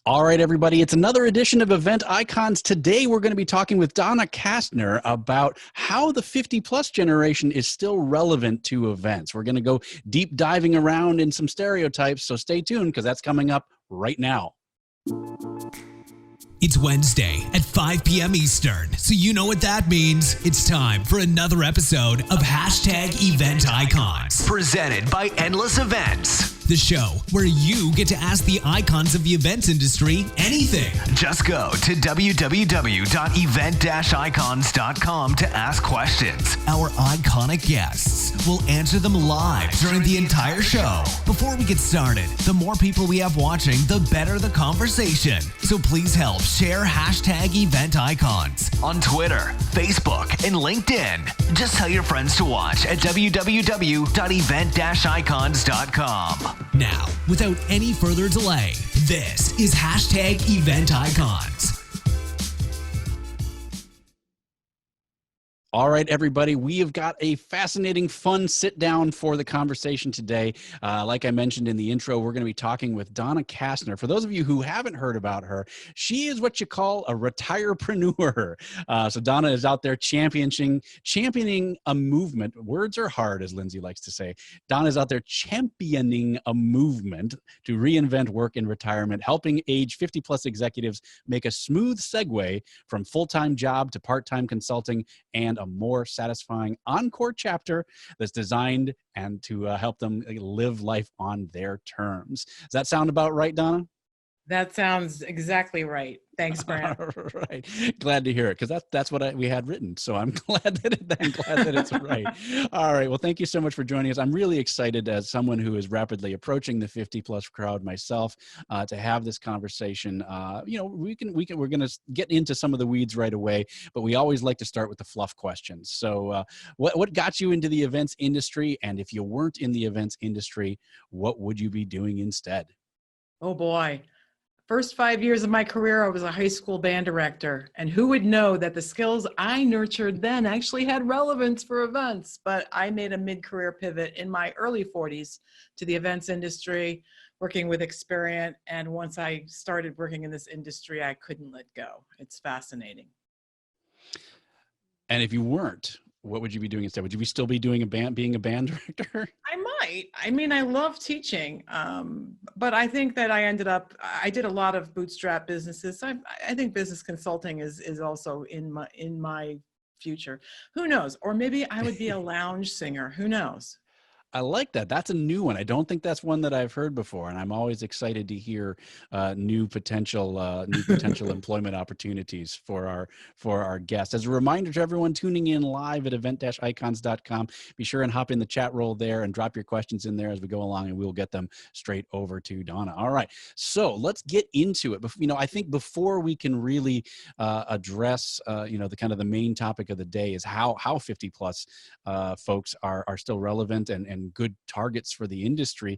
All right, everybody, it's another edition of Event Icons. Today, we're going to be talking with Donna Kastner about how the 50-plus generation is still relevant to events. We're going to go deep diving around in some stereotypes, so stay tuned because that's coming up right now. It's Wednesday at 5 p.m. Eastern, so you know what that means. It's time for another episode of #Event Icons. Presented by Endless Events. The show where you get to ask the icons of the events industry anything. Just go to www.event-icons.com to ask questions. Our iconic guests will answer them live during the entire show. Before we get started, the more people we have watching, the better the conversation. So please help share #Event Icons on Twitter, Facebook, and LinkedIn. Just tell your friends to watch at www.event-icons.com. Now, without any further delay, this is #Event Icons. All right, everybody, we have got a fascinating, fun sit down for the conversation today. Like I mentioned in the intro, we're going to be talking with Donna Kastner. For those of you who haven't heard about her, she is what you call a retirepreneur. So Donna is out there championing a movement. Words are hard, as Lindsay likes to say. Donna is out there championing a movement to reinvent work in retirement, helping age 50-plus executives make a smooth segue from full-time job to part-time consulting and a more satisfying encore chapter that's designed and to help them live life on their terms. Does that sound about right, Donna? That sounds exactly right. Thanks, Brent. All right. Glad to hear it, because that's what we had written. So I'm glad that it's right. All right. Well, thank you so much for joining us. I'm really excited as someone who is rapidly approaching the 50-plus crowd myself to have this conversation. We're going to get into some of the weeds right away, but we always like to start with the fluff questions. So what got you into the events industry? And if you weren't in the events industry, what would you be doing instead? Oh, boy. First 5 years of my career, I was a high school band director, and who would know that the skills I nurtured then actually had relevance for events. But I made a mid-career pivot in my early 40s to the events industry, working with Experian. And once I started working in this industry, I couldn't let go. It's fascinating. And if you weren't, what would you be doing instead? Would you still be doing being a band director? I might. I mean, I love teaching, but I think that I did a lot of bootstrap businesses. I think business consulting is also in my future. Who knows? Or maybe I would be a lounge singer. Who knows? I like that. That's a new one. I don't think that's one that I've heard before, and I'm always excited to hear new potential employment opportunities for our guests. As a reminder to everyone tuning in live at event-icons.com, be sure and hop in the chat roll there and drop your questions in there as we go along, and we'll get them straight over to Donna. All right, so let's get into it. I think before we can really address the kind of the main topic of the day is how 50-plus folks are still relevant and good targets for the industry,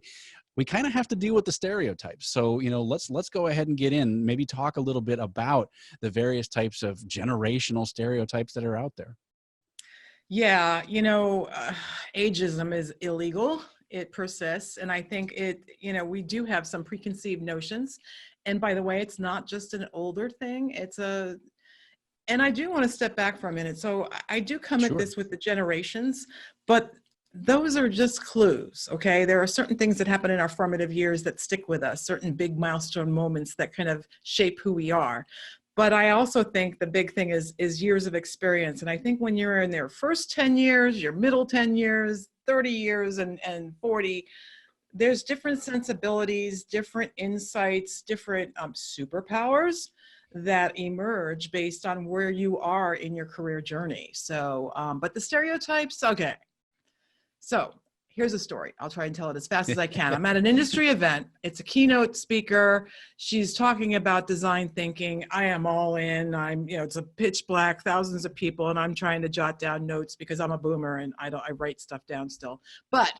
we kind of have to deal with the stereotypes. So, let's go ahead and get in, maybe talk a little bit about the various types of generational stereotypes that are out there. Yeah, ageism is illegal. It persists. And I think we do have some preconceived notions. And by the way, it's not just an older thing. And I do want to step back for a minute. So I do come at this with the generations, but those are just clues, okay? There are certain things that happen in our formative years that stick with us, certain big milestone moments that kind of shape who we are. But I also think the big thing is years of experience. And I think when you're in their first 10 years, your middle 10 years, 30 years, and 40, there's different sensibilities, different insights, different superpowers that emerge based on where you are in your career journey. So, but the stereotypes, okay. So here's a story. I'll try and tell it as fast as I can. I'm at an industry event. It's a keynote speaker. She's talking about design thinking. I am all in. It's a pitch black, thousands of people, and I'm trying to jot down notes because I'm a boomer and I write stuff down still. But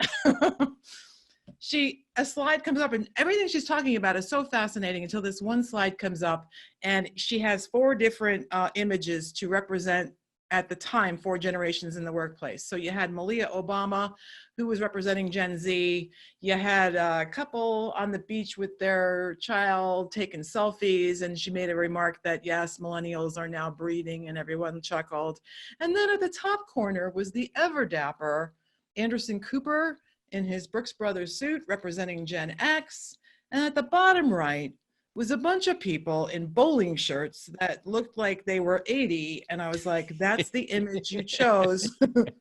a slide comes up and everything she's talking about is so fascinating until this one slide comes up and she has 4 different images to represent at the time, 4 generations in the workplace. So you had Malia Obama, who was representing Gen Z. You had a couple on the beach with their child taking selfies, and she made a remark that, yes, millennials are now breeding, and everyone chuckled. And then at the top corner was the ever dapper Anderson Cooper in his Brooks Brothers suit representing Gen X. And at the bottom right was a bunch of people in bowling shirts that looked like they were 80. And I was like, that's the image you chose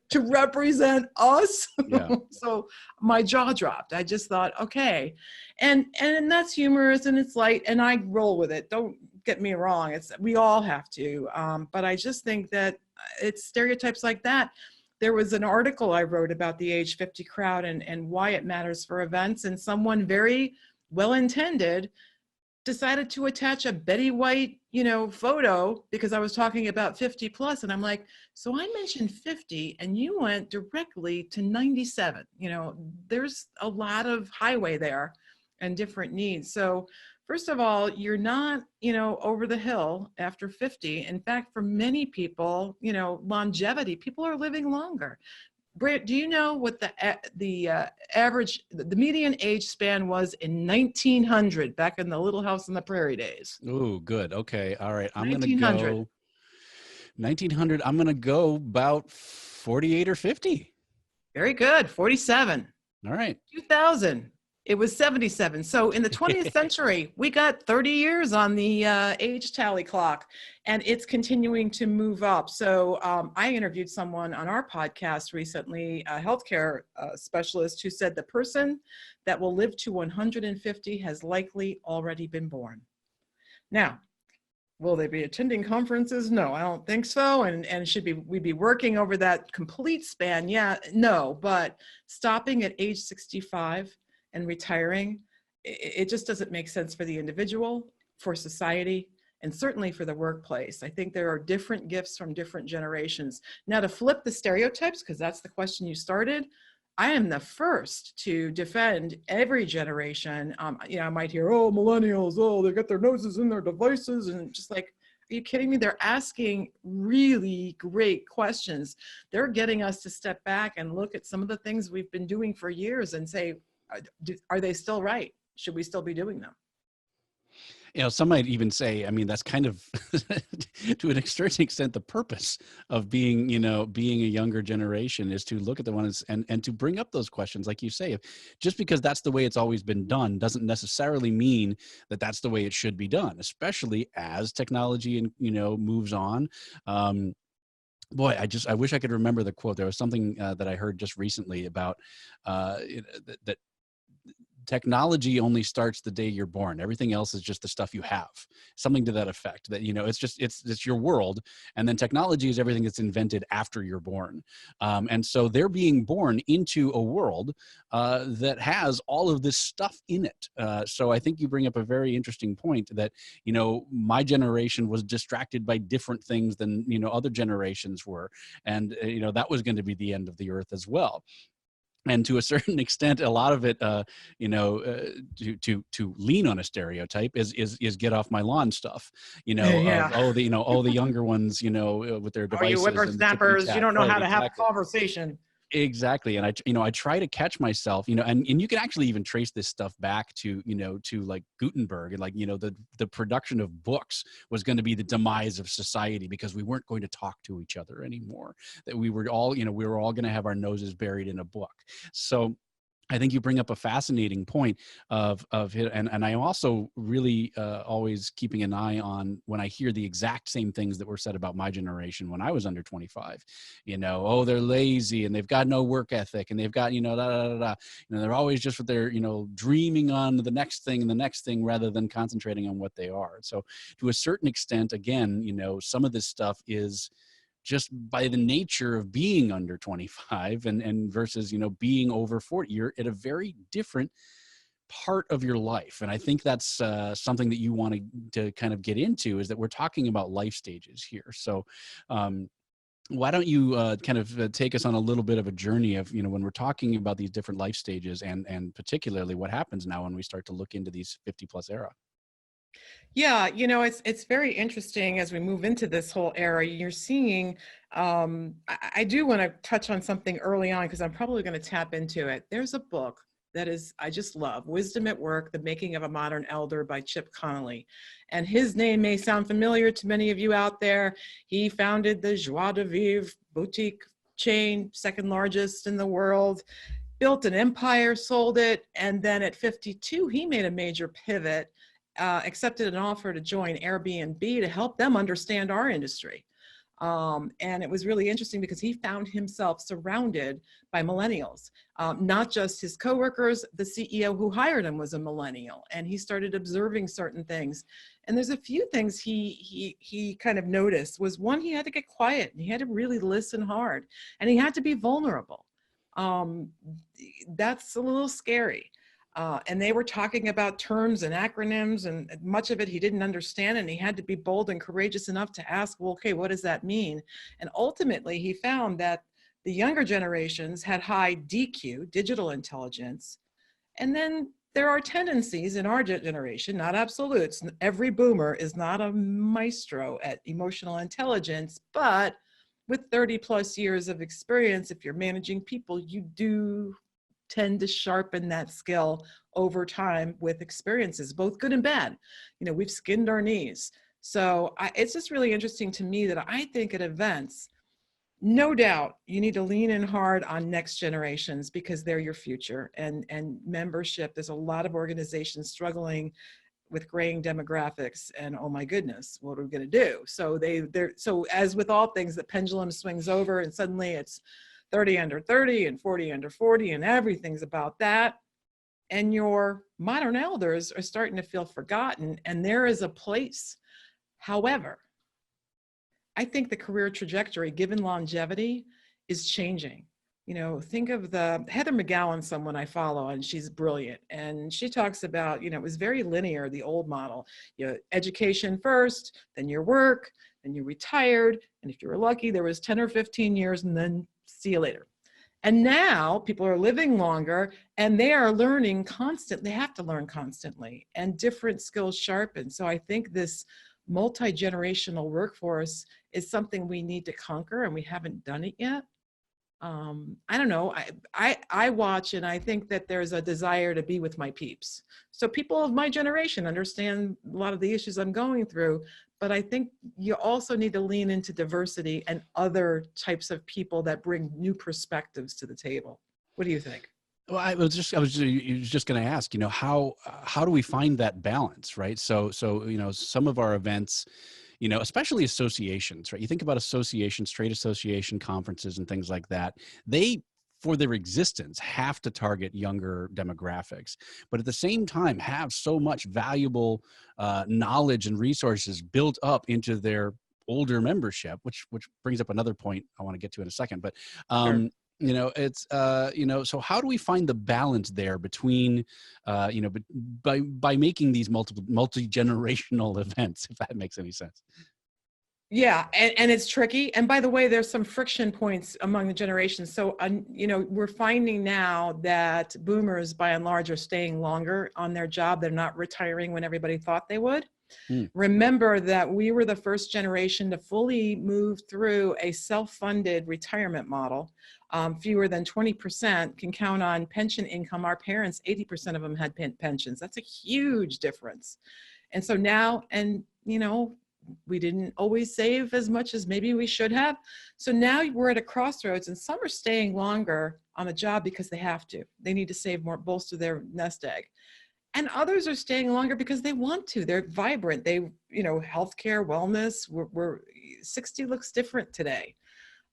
to represent us. Yeah. So my jaw dropped. I just thought, okay. And that's humorous and it's light and I roll with it. Don't get me wrong. We all have to. But I just think that it's stereotypes like that. There was an article I wrote about the age 50 crowd and why it matters for events. And someone very well-intended decided to attach a Betty White, photo because I was talking about 50 plus. And I'm like, so I mentioned 50 and you went directly to 97. There's a lot of highway there and different needs. So first of all, you're not, over the hill after 50. In fact, for many people, longevity, people are living longer. Britt, do you know what the median age span was in 1900, back in the Little House on the Prairie days? Oh, good. Okay. All right. I'm going to 1900. go 1900. I'm going to go about 48 or 50. Very good. 47. All right. 2000. It was 77. So in the 20th century, we got 30 years on the age tally clock, and it's continuing to move up. So I interviewed someone on our podcast recently, a healthcare specialist, who said the person that will live to 150 has likely already been born. Now, will they be attending conferences? No, I don't think so. And we be working over that complete span? Yeah, no, but stopping at age 65 and retiring, it just doesn't make sense for the individual, for society, and certainly for the workplace. I think there are different gifts from different generations. Now, to flip the stereotypes, because that's the question you started, I am the first to defend every generation. I might hear, oh, millennials, oh, they got their noses in their devices, and just like, are you kidding me? They're asking really great questions. They're getting us to step back and look at some of the things we've been doing for years and say, are they still right? Should we still be doing them? Some might even say, I mean, that's kind of to an certain extent the purpose of being a younger generation, is to look at the ones and to bring up those questions. Like you say, just because that's the way it's always been done doesn't necessarily mean that that's the way it should be done, especially as technology and moves on. Boy, I wish I could remember the quote. There was something that I heard just recently about that technology only starts the day you're born. Everything else is just the stuff you have. Something to that effect. That it's your world, and then technology is everything that's invented after you're born. And so they're being born into a world that has all of this stuff in it. So I think you bring up a very interesting point that my generation was distracted by different things than other generations were, and that was going to be the end of the earth as well. And to a certain extent, a lot of it, to lean on a stereotype is get off my lawn stuff, Yeah. of, the younger ones, with their devices. Oh, you whippersnappers, you don't know how to have a conversation. Exactly. And I try to catch myself, and you can actually even trace this stuff back to, to like Gutenberg, and like, the production of books was going to be the demise of society because we weren't going to talk to each other anymore, that we were all going to have our noses buried in a book. So I think you bring up a fascinating point of it. And I also really always keeping an eye on when I hear the exact same things that were said about my generation when I was under 25, oh, they're lazy and they've got no work ethic and they've got, they're always just with their, dreaming on the next thing and the next thing rather than concentrating on what they are. So to a certain extent, again, some of this stuff is just by the nature of being under 25 and versus, being over 40, you're at a very different part of your life. And I think that's something that you want to kind of get into, is that we're talking about life stages here. So why don't you kind of take us on a little bit of a journey of, when we're talking about these different life stages and particularly what happens now when we start to look into these 50 plus era? Yeah, it's very interesting as we move into this whole era. You're seeing, I do want to touch on something early on because I'm probably going to tap into it. There's a book that is, I just love, Wisdom at Work, The Making of a Modern Elder by Chip Connolly. And his name may sound familiar to many of you out there. He founded the Joie de Vivre boutique chain, second largest in the world, built an empire, sold it, and then at 52, he made a major pivot, accepted an offer to join Airbnb to help them understand our industry. And it was really interesting because he found himself surrounded by millennials, not just his coworkers. The CEO who hired him was a millennial, and he started observing certain things. And there's a few things he kind of noticed. Was one, he had to get quiet and he had to really listen hard, and he had to be vulnerable. That's a little scary. And they were talking about terms and acronyms, and much of it he didn't understand, and he had to be bold and courageous enough to ask, well, okay, what does that mean? And ultimately he found that the younger generations had high DQ, digital intelligence, and then there are tendencies in our generation, not absolutes. Every boomer is not a maestro at emotional intelligence, but with 30 plus years of experience, if you're managing people, you do tend to sharpen that skill over time with experiences, both good and bad. We've skinned our knees. So it's just really interesting to me that I think at events, no doubt you need to lean in hard on next generations because they're your future, and membership. There's a lot of organizations struggling with graying demographics, and oh my goodness, what are we going to do? So so as with all things, the pendulum swings over and suddenly it's 30 under 30 and 40 under 40 and everything's about that. And your modern elders are starting to feel forgotten, and there is a place. However, I think the career trajectory, given longevity, is changing. Think of the Heather McGowan, someone I follow, and she's brilliant. And she talks about, it was very linear, the old model. Education first, then your work, then you retired. And if you were lucky, there was 10 or 15 years and then see you later. And now people are living longer and they are learning constantly. They have to learn constantly, and different skills sharpen. So I think this multi-generational workforce is something we need to conquer, and we haven't done it yet. I don't know. I watch, and I think that there's a desire to be with my peeps. So people of my generation understand a lot of the issues I'm going through, but I think you also need to lean into diversity and other types of people that bring new perspectives to the table. What do you think? Well, I was just going to ask, how do we find that balance, right? So, some of our events, especially associations, right? You think about associations, trade association conferences and things like that. They, for their existence, have to target younger demographics, but at the same time have so much valuable knowledge and resources built up into their older membership, which brings up another point I want to get to in a second. But Sure. it's so how do we find the balance there between by making these multi-generational events, if that makes any sense? Yeah, and it's tricky. And by the way, there's some friction points among the generations. So, we're finding now that boomers, by and large, are staying longer on their job. They're not retiring when everybody thought they would. Remember that we were the first generation to fully move through a self-funded retirement model. Fewer than 20% can count on pension income. Our parents, 80% of them had pensions. That's a huge difference. And so now, we didn't always save as much as maybe we should have. So now we're at a crossroads, and some are staying longer on the job because they have to. They need to save more, bolster their nest egg. And others are staying longer because they want to. They're vibrant. Healthcare, wellness, we're 60 looks different today.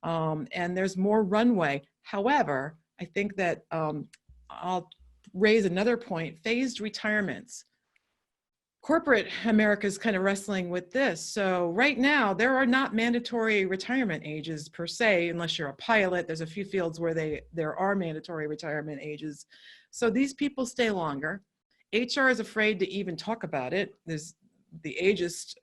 And there's more runway. However, I think that I'll raise another point, phased retirements. Corporate America is kind of wrestling with this. So right now, there are not mandatory retirement ages per se, unless you're a pilot. There's a few fields where there are mandatory retirement ages. So these people stay longer. HR is afraid to even talk about it. There's the ageist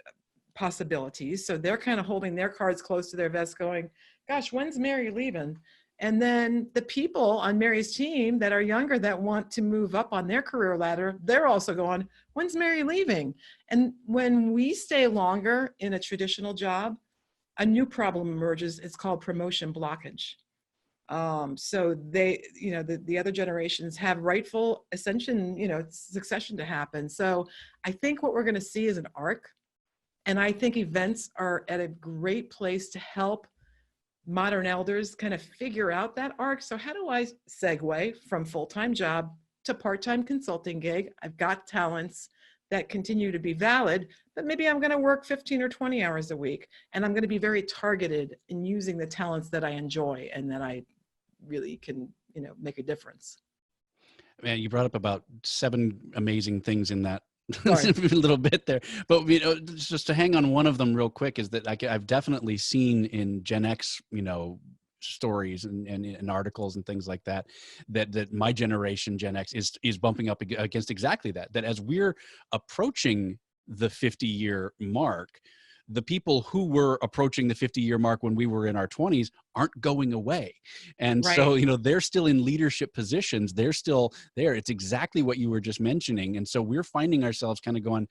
possibilities. So they're kind of holding their cards close to their vest going, gosh, when's Mary leaving? And then the people on Mary's team that are younger that want to move up on their career ladder, they're also going, When's Mary leaving? And when we stay longer in a traditional job, a new problem emerges. It's called promotion blockage. So they, the other generations have rightful ascension, succession to happen. So I think what we're going to see is an arc. And I think events are at a great place to help modern elders kind of figure out that arc. So how do I segue from full-time job to part-time consulting gig? I've got talents that continue to be valid, but maybe I'm going to work 15 or 20 hours a week, and I'm going to be very targeted in using the talents that I enjoy and that I really can, make a difference. Man, you brought up about 7 amazing things in that Sorry. little bit there, but just to hang on one of them real quick is that I've definitely seen in Gen X, stories and articles and things like that my generation, Gen X, is bumping up against exactly that as we're approaching the 50-year mark. The people who were approaching the 50-year mark when we were in our 20s aren't going away. And Right. so, they're still in leadership positions. They're still there. It's exactly what you were just mentioning. And so we're finding ourselves kind of going,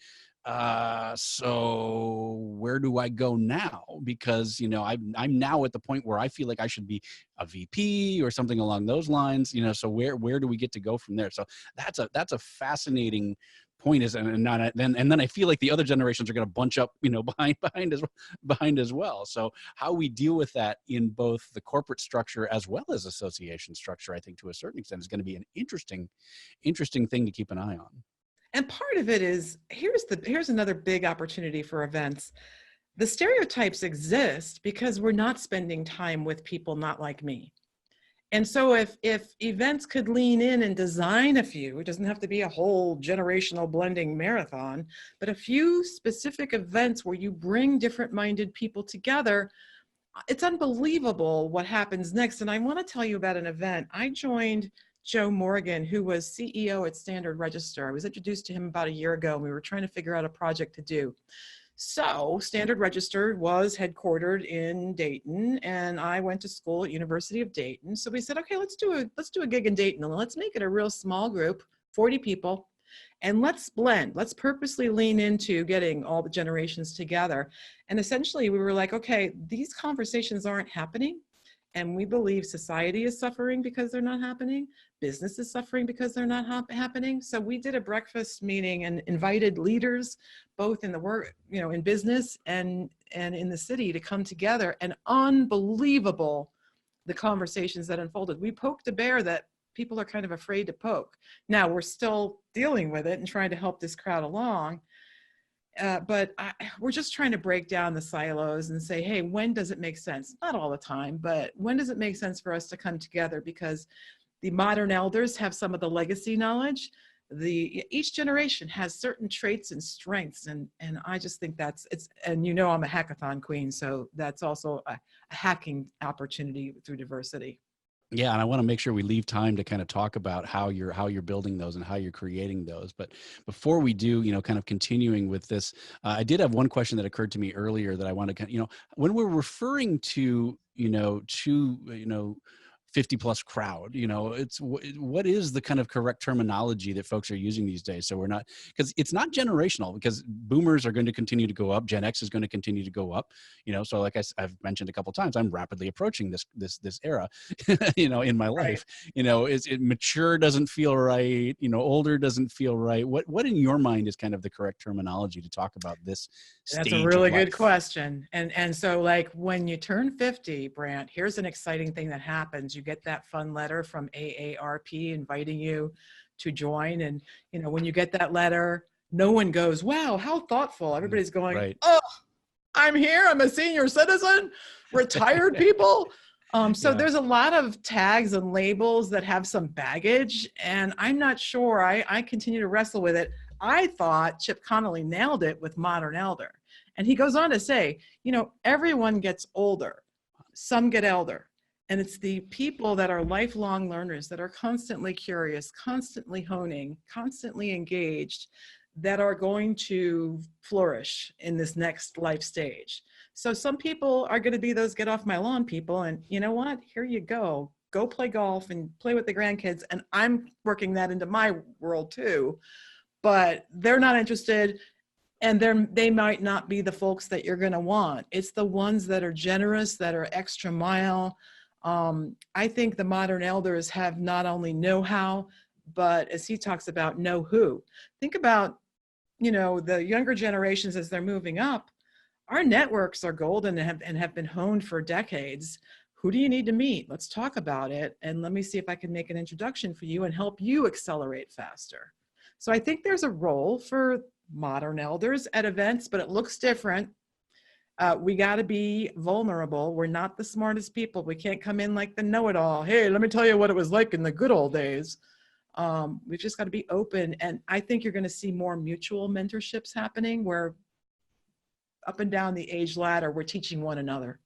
so where do I go now? Because, I'm now at the point where I feel like I should be a VP or something along those lines, so where do we get to go from there? So that's a fascinating point and then I feel like the other generations are going to bunch up, behind as well. So how we deal with that in both the corporate structure as well as association structure, I think to a certain extent is going to be an interesting thing to keep an eye on. And part of it is, here's another big opportunity for events. The stereotypes exist because we're not spending time with people not like me. And so if events could lean in and design a few, it doesn't have to be a whole generational blending marathon, but a few specific events where you bring different-minded people together, it's unbelievable what happens next. And I want to tell you about an event. I joined Joe Morgan, who was CEO at Standard Register. I was introduced to him about a year ago, and we were trying to figure out a project to do. So Standard Register was headquartered in Dayton, and I went to school at University of Dayton. So we said, okay, let's do a gig in Dayton, and let's make it a real small group, 40 people, and let's blend. Let's purposely lean into getting all the generations together. And essentially we were like, okay, these conversations aren't happening. And we believe society is suffering because they're not happening. Business is suffering because they're not happening. So we did a breakfast meeting and invited leaders, both in the work, in business and in the city, to come together. And unbelievable, the conversations that unfolded. We poked a bear that people are kind of afraid to poke. Now we're still dealing with it and trying to help this crowd along. But we're just trying to break down the silos and say, hey, when does it make sense? Not all the time, but when does it make sense for us to come together? Because the modern elders have some of the legacy knowledge. Each generation has certain traits and strengths, and I just think and I'm a hackathon queen, so that's also a hacking opportunity through diversity. Yeah, and I want to make sure we leave time to kind of talk about how you're building those and how you're creating those. But before we do, kind of continuing with this, I did have one question that occurred to me earlier that I want to when we're referring to 50 plus crowd, it's what is the kind of correct terminology that folks are using these days? So we're not, because it's not generational, because boomers are going to continue to go up. Gen X is going to continue to go up, so like I've mentioned a couple of times, I'm rapidly approaching this era, in my life, it mature doesn't feel right. Older doesn't feel right. What in your mind is kind of the correct terminology to talk about this stage? That's a really good question. And so like when you turn 50, Brant, here's an exciting thing that happens. You get that fun letter from AARP inviting you to join. And, when you get that letter, no one goes, wow, how thoughtful. Everybody's going, right. Oh, I'm here. I'm a senior citizen, retired people. There's a lot of tags and labels that have some baggage, and I'm not sure. I continue to wrestle with it. I thought Chip Connolly nailed it with Modern Elder. And he goes on to say, everyone gets older, some get elder. And it's the people that are lifelong learners, that are constantly curious, constantly honing, constantly engaged, that are going to flourish in this next life stage. So some people are going to be those get off my lawn people. And you know what? Here you go. Go play golf and play with the grandkids. And I'm working that into my world too. but they're not interested, and they might not be the folks that you're going to want. It's the ones that are generous, that are extra mile. I think the modern elders have not only know-how, but as he talks about, know who. Think about, the younger generations as they're moving up. Our networks are golden and have been honed for decades. Who do you need to meet? Let's talk about it. And let me see if I can make an introduction for you and help you accelerate faster. So I think there's a role for modern elders at events, but it looks different. We got to be vulnerable. We're not the smartest people. We can't come in like the know-it-all. Hey, let me tell you what it was like in the good old days. We've just got to be open. And I think you're going to see more mutual mentorships happening where up and down the age ladder, we're teaching one another.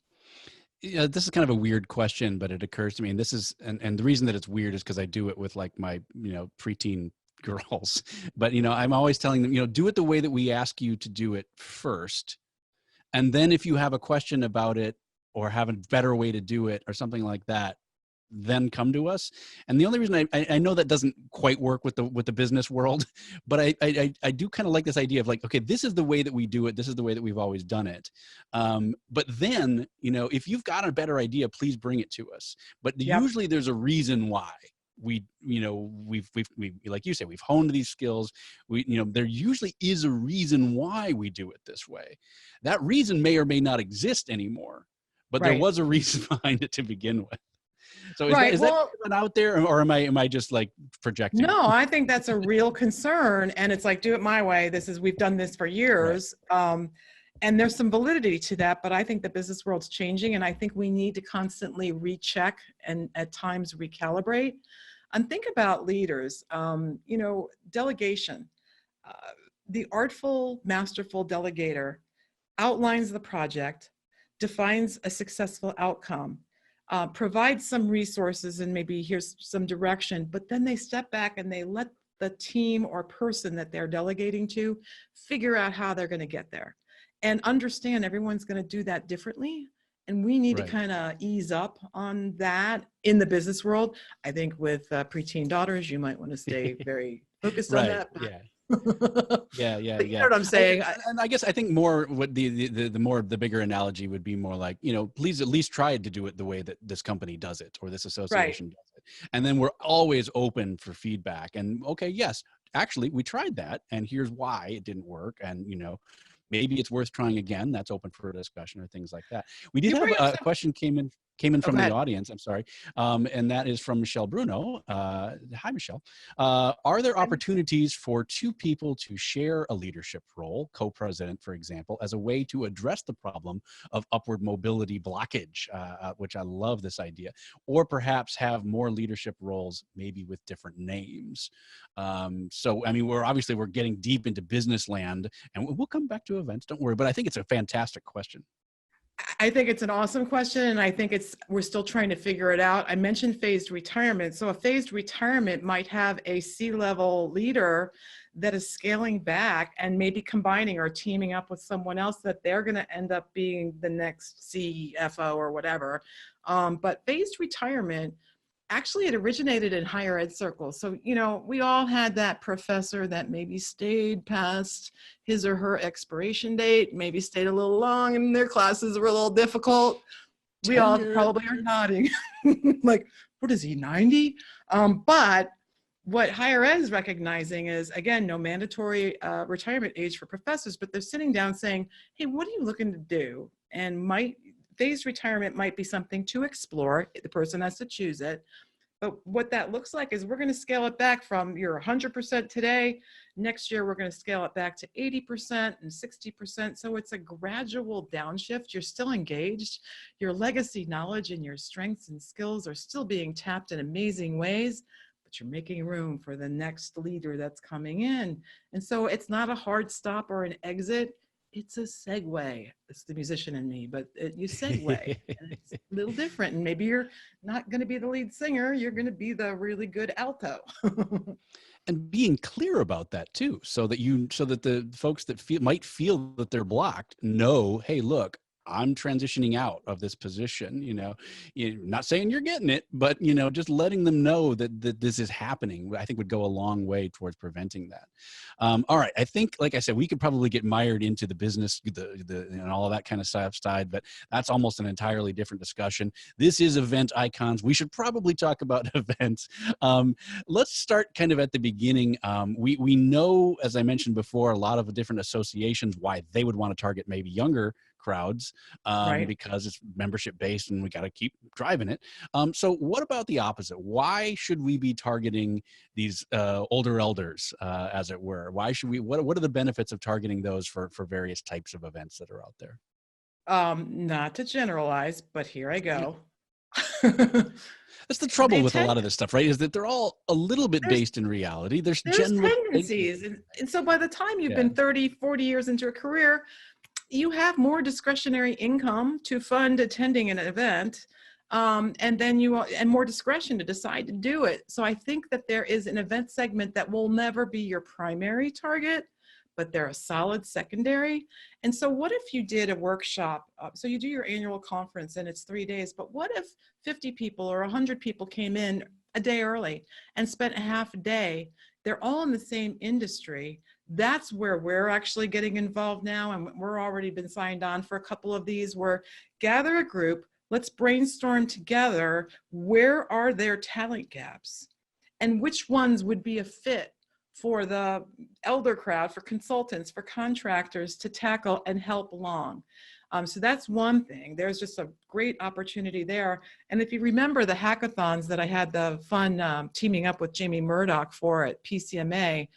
Yeah, this is kind of a weird question, but it occurs to me, and this is, and the reason that it's weird is because I do it with like my, preteen girls, but, I'm always telling them, do it the way that we ask you to do it first. And then if you have a question about it or have a better way to do it or something like that, then come to us. And the only reason I know that doesn't quite work with the business world, but I do kind of like this idea of like, okay, this is the way that we do it. This is the way that we've always done it. But then, if you've got a better idea, please bring it to us. But usually there's a reason why we've like you say, we've honed these skills. There usually is a reason why we do it this way. That reason may or may not exist anymore, but there was a reason behind it to begin with. So is that out there, or am I just like projecting? No, I think that's a real concern, and it's like, do it my way. We've done this for years, and there's some validity to that. But I think the business world's changing, and I think we need to constantly recheck and at times recalibrate. And think about leaders. Delegation. The artful, masterful delegator outlines the project, defines a successful outcome. Provide some resources and maybe here's some direction, but then they step back and they let the team or person that they're delegating to figure out how they're going to get there and understand everyone's going to do that differently. And we need to kind of ease up on that in the business world. I think with preteen daughters, you might want to stay very focused on that. Yeah. You know what I'm saying? And I guess I think more what the bigger analogy would be more like, please at least try to do it the way that this company does it or this association does it. And then we're always open for feedback. And okay, yes, actually we tried that and here's why it didn't work. And maybe it's worth trying again. That's open for a discussion or things like that. We did have a question came in from the audience. I'm sorry. And that is from Michelle Bruno. Hi, Michelle. Are there opportunities for two people to share a leadership role, co-president, for example, as a way to address the problem of upward mobility blockage, which I love this idea, or perhaps have more leadership roles, maybe with different names? So, I mean, we're getting deep into business land, and we'll come back to events, don't worry, but I think it's a fantastic question. I think it's an awesome question, and I think we're still trying to figure it out. I mentioned phased retirement. So a phased retirement might have a C-level leader that is scaling back and maybe combining or teaming up with someone else that they're going to end up being the next CFO or whatever. But phased retirement, actually, it originated in higher ed circles. So, we all had that professor that maybe stayed past his or her expiration date, maybe stayed a little long and their classes were a little difficult. We all probably are nodding. Like, what is he, 90? But what higher ed is recognizing is, again, no mandatory retirement age for professors, but they're sitting down saying, hey, what are you looking to do? And phased retirement might be something to explore. The person has to choose it. But what that looks like is we're going to scale it back from your 100% today. Next year, we're going to scale it back to 80% and 60%. So it's a gradual downshift. You're still engaged. Your legacy knowledge and your strengths and skills are still being tapped in amazing ways, but you're making room for the next leader that's coming in. And so it's not a hard stop or an exit. It's a segue. It's the musician in me, but you segue. And it's a little different. And maybe you're not going to be the lead singer. You're going to be the really good alto. And being clear about that too, so that the folks that might feel that they're blocked know, hey, look, I'm transitioning out of this position, not saying you're getting it, but, just letting them know that this is happening, I think would go a long way towards preventing that. All right. I think, like I said, we could probably get mired into the business, and all of that kind of stuff side, but that's almost an entirely different discussion. This is event icons. We should probably talk about events. Let's start kind of at the beginning. We know, as I mentioned before, a lot of different associations why they would want to target maybe younger crowds, Right. because it's membership based and we got to keep driving it. So what about the opposite? Why should we be targeting these older elders, as it were? Why should we? What are the benefits of targeting those for various types of events that are out there? Not to generalize, but here I Yeah. go. That's the trouble They with a tend lot of this stuff, right? Is that they're all a little bit there's based in reality. There's there's general tendencies, and so by the time you've yeah. been 30, 40 years into a career, you have more discretionary income to fund attending an event, and then and more discretion to decide to do it. So I think that there is an event segment that will never be your primary target, but they're a solid secondary. And so what if you did a workshop? So you do your annual conference and it's 3 days, but what if 50 people or 100 people came in a day early and spent a half a day? They're all in the same industry. That's where we're actually getting involved now, and we're already been signed on for a couple of these, where gather a group, let's brainstorm together, where are their talent gaps and which ones would be a fit for the elder crowd, for consultants, for contractors to tackle and help along. So that's one thing. There's just a great opportunity there. And if you remember the hackathons that I had the fun teaming up with Jamie Murdoch for at PCMA,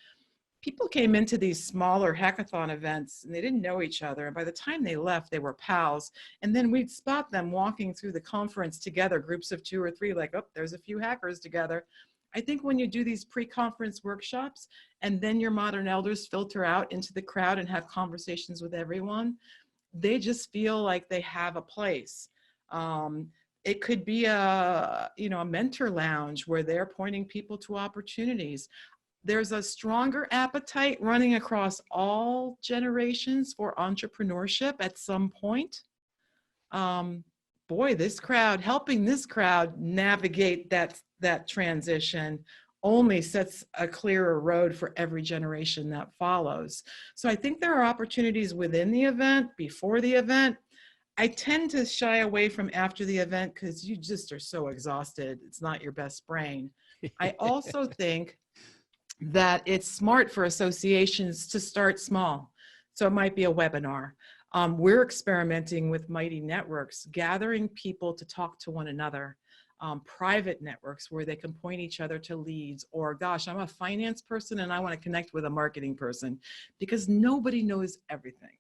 people came into these smaller hackathon events and they didn't know each other. And by the time they left, they were pals. And then we'd spot them walking through the conference together, groups of 2 or 3, like, oh, there's a few hackers together. I think when you do these pre-conference workshops and then your modern elders filter out into the crowd and have conversations with everyone, they just feel like they have a place. It could be a mentor lounge where they're pointing people to opportunities. There's a stronger appetite running across all generations for entrepreneurship at some point. Boy, helping this crowd navigate that transition only sets a clearer road for every generation that follows. So I think there are opportunities within the event, before the event. I tend to shy away from after the event because you just are so exhausted. It's not your best brain. I also think that it's smart for associations to start small. So it might be a webinar. We're experimenting with Mighty Networks, gathering people to talk to one another, private networks where they can point each other to leads, or gosh, I'm a finance person and I want to connect with a marketing person, because nobody knows everything,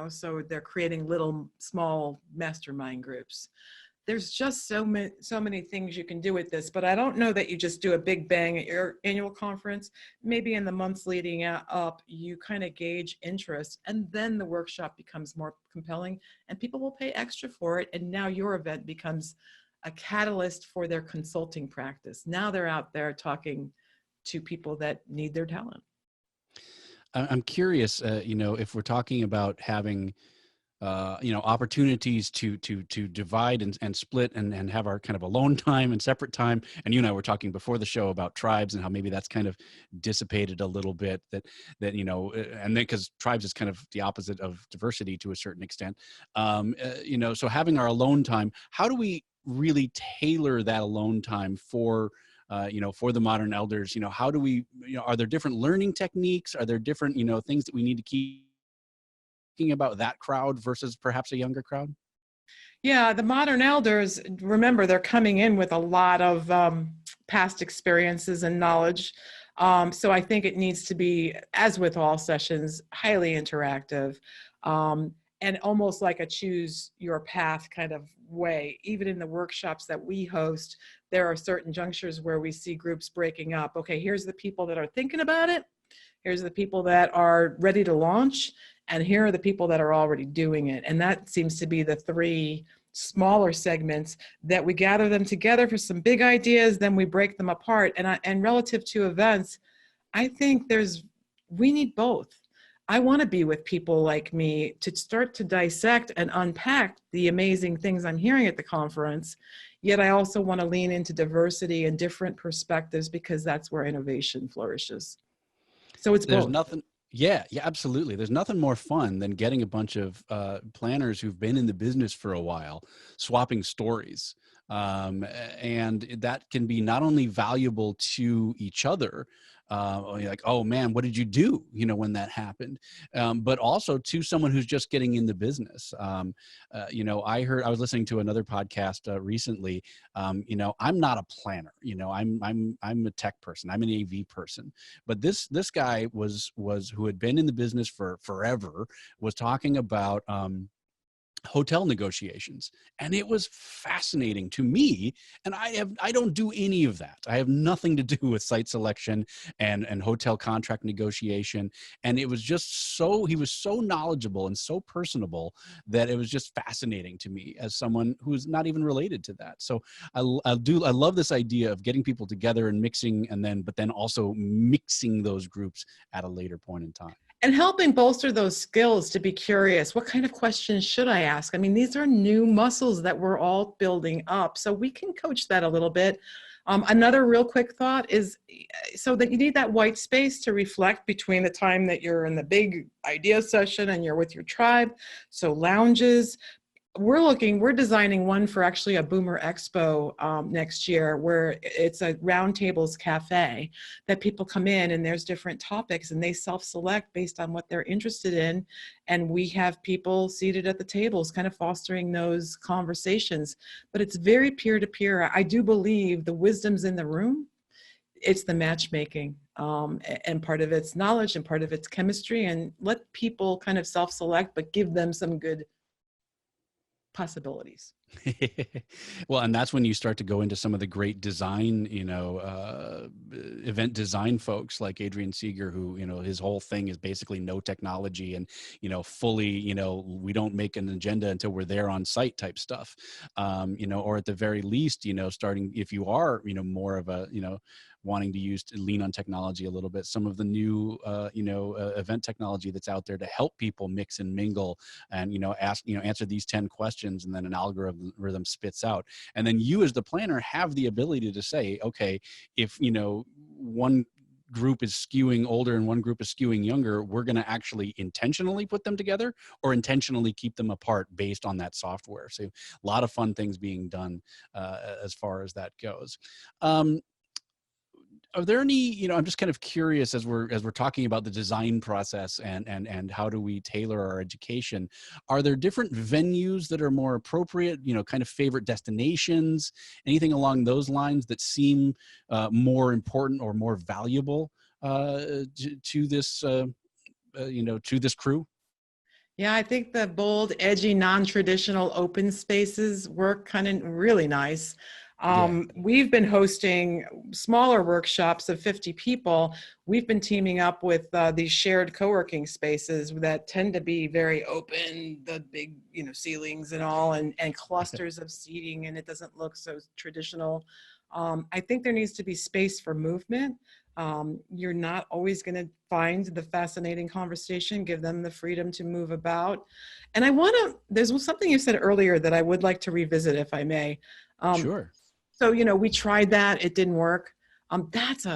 so they're creating little small mastermind groups. There's just so many things you can do with this, but I don't know that you just do a big bang at your annual conference. Maybe in the months leading up, you kind of gauge interest, and then the workshop becomes more compelling and people will pay extra for it. And now your event becomes a catalyst for their consulting practice. Now they're out there talking to people that need their talent. I'm curious, if we're talking about having opportunities to divide and split and have our kind of alone time and separate time. And you and I were talking before the show about tribes and how maybe that's kind of dissipated a little bit, that and then because tribes is kind of the opposite of diversity to a certain extent. So having our alone time, how do we really tailor that alone time for the modern elders? How do we, are there different learning techniques? Are there different, things that we need to keep thinking about that crowd versus perhaps a younger crowd? Yeah, the modern elders, remember, they're coming in with a lot of past experiences and knowledge. So I think it needs to be, as with all sessions, highly interactive, and almost like a choose your path kind of way. Even in the workshops that we host, there are certain junctures where we see groups breaking up. Okay, here's the people that are thinking about it. Here's the people that are ready to launch. And here are the people that are already doing it. And that seems to be the 3 smaller segments that we gather them together for some big ideas, then we break them apart. And relative to events, I think we need both. I want to be with people like me to start to dissect and unpack the amazing things I'm hearing at the conference. Yet I also want to lean into diversity and different perspectives, because that's where innovation flourishes. So it's There's both. nothing. Yeah, yeah, absolutely. There's nothing more fun than getting a bunch of planners who've been in the business for a while, swapping stories. And that can be not only valuable to each other, like, oh man, what did you do? You know, when that happened, but also to someone who's just getting in the business. You know, I was listening to another podcast recently. You know, I'm not a planner. You know, I'm a tech person. I'm an AV person. But this guy was who had been in the business for forever, was talking about hotel negotiations, and it was fascinating to me. And I don't do any of that. I have nothing to do with site selection and hotel contract negotiation. And it was just so, he was so knowledgeable and so personable that it was just fascinating to me as someone who's not even related to that. So I love this idea of getting people together and mixing, but then also mixing those groups at a later point in time. And helping bolster those skills to be curious. What kind of questions should I ask? I mean, these are new muscles that we're all building up, so we can coach that a little bit. Another real quick thought is, so that you need that white space to reflect between the time that you're in the big idea session and you're with your tribe. So lounges. We're designing one for actually a Boomer Expo next year, where it's a roundtables cafe that people come in and there's different topics and they self-select based on what they're interested in. And we have people seated at the tables kind of fostering those conversations, but it's very peer-to-peer. I do believe the wisdom's in the room. It's the matchmaking, and part of it's knowledge and part of it's chemistry, and let people kind of self-select, but give them some good possibilities. Well, and that's when you start to go into some of the great design, event design folks like Adrian Seeger, who, his whole thing is basically no technology and, fully, we don't make an agenda until we're there on site type stuff. Or at the very least, starting, if you are, more of a, wanting to lean on technology a little bit, some of the new, event technology that's out there to help people mix and mingle and, answer these 10 questions, and then an algorithm spits out. And then you as the planner have the ability to say, okay, if, one group is skewing older and one group is skewing younger, we're going to actually intentionally put them together or intentionally keep them apart based on that software. So a lot of fun things being done as far as that goes. Are there any, I'm just kind of curious as we're talking about the design process and how do we tailor our education, are there different venues that are more appropriate, kind of favorite destinations, anything along those lines that seem more important or more valuable to this, to this crew? Yeah, I think the bold, edgy, non-traditional open spaces work kind of really nice. We've been hosting smaller workshops of 50 people. We've been teaming up with these shared co-working spaces that tend to be very open, the big, ceilings and all, and clusters of seating, and it doesn't look so traditional. I think there needs to be space for movement. You're not always going to find the fascinating conversation. Give them the freedom to move about. And there's something you said earlier that I would like to revisit, if I may. Sure. So, we tried that, it didn't work. That's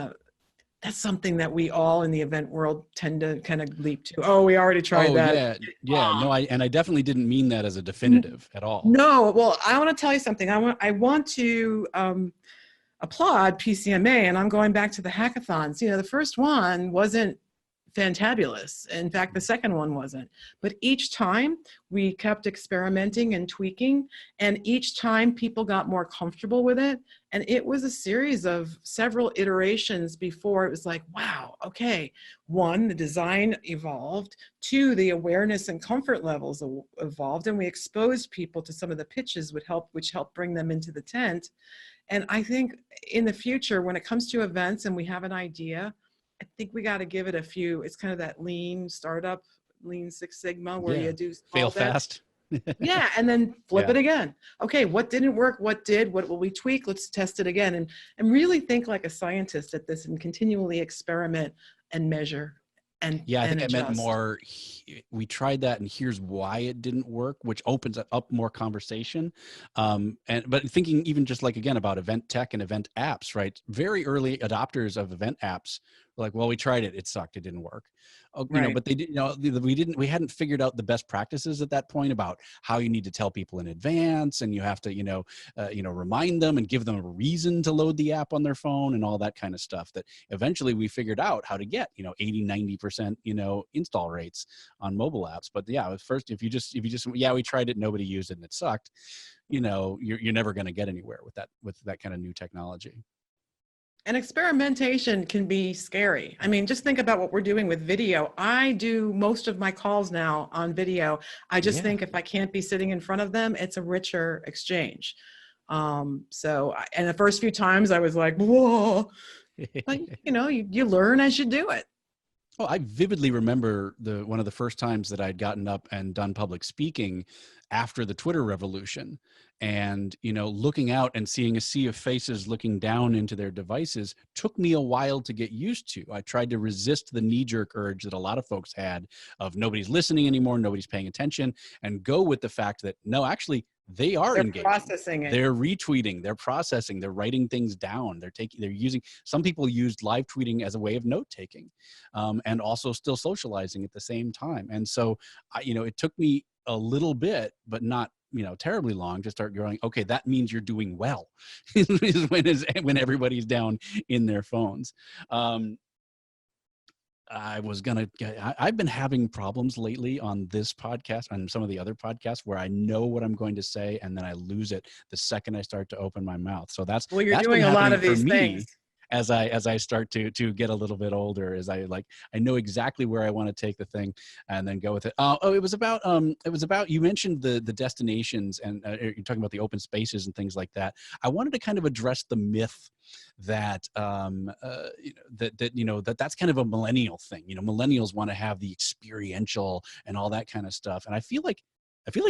something that we all in the event world tend to kind of leap to. Oh, we already tried that. Yeah. No, I definitely didn't mean that as a definitive at all. No, well, I want to tell you something. I want to applaud PCMA, and I'm going back to the hackathons. The first one wasn't fantabulous. In fact, the second one wasn't. But each time we kept experimenting and tweaking, and each time people got more comfortable with it. And it was a series of several iterations before it was like, wow, okay. 1, the design evolved. 2, the awareness and comfort levels evolved. And we exposed people to some of the pitches which helped bring them into the tent. And I think in the future, when it comes to events and we have an idea, I think we got to give it a few. It's kind of that lean startup, lean Six Sigma, where you do fail fast. Yeah, and then flip it again. Okay, what didn't work? What did? What will we tweak? Let's test it again, and really think like a scientist at this, and continually experiment and measure Yeah, I think I meant adjust. more. We tried that, and here's why it didn't work, which opens up more conversation. But thinking even just like again about event tech and event apps, right? Very early adopters of event apps were like, "Well, we tried it; it sucked; it didn't work." Right. But they did. We hadn't figured out the best practices at that point about how you need to tell people in advance, and you have to, remind them and give them a reason to load the app on their phone and all that kind of stuff. That eventually we figured out how to get 80-90% install rates on mobile apps. But yeah, at first if you just we tried it, nobody used it, and it sucked, you're never going to get anywhere with that kind of new technology. And experimentation can be scary. I mean, just think about what we're doing with video. I do most of my calls now on video. I just Yeah. think if I can't be sitting in front of them, it's a richer exchange. And the first few times I was like, whoa, but you learn as you do it. Oh, I vividly remember one of the first times that I'd gotten up and done public speaking after the Twitter revolution, and looking out and seeing a sea of faces looking down into their devices took me a while to get used to. I tried to resist the knee-jerk urge that a lot of folks had of nobody's listening anymore, nobody's paying attention, and go with the fact that no, actually they are They're engaging. processing it. They're retweeting, they're processing, they're writing things down, they're using, some people used live tweeting as a way of note taking, and also still socializing at the same time. And so it took me a little bit, but not terribly long, to start going, okay, that means you're doing well when everybody's down in their phones. I've been having problems lately on this podcast, on some of the other podcasts, where I know what I'm going to say and then I lose it the second I start to open my mouth. So that's Well, you're been doing a lot happening of for these things. me as I start to get a little bit older. Is I know exactly where I want to take the thing and then go with it. It was about you mentioned the destinations, and you're talking about the open spaces and things like that. I wanted to kind of address the myth that that's kind of a millennial thing. Millennials want to have the experiential and all that kind of stuff, and I feel like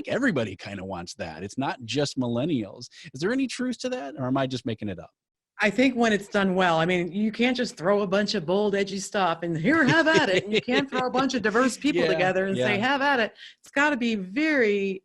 everybody kind of wants that. It's not just millennials. Is there any truth to that, or am I just making it up? I think when it's done well, I mean, you can't just throw a bunch of bold, edgy stuff and here, have at it. And you can't throw a bunch of diverse people Yeah, together and say, yeah. have at it. It's got to be very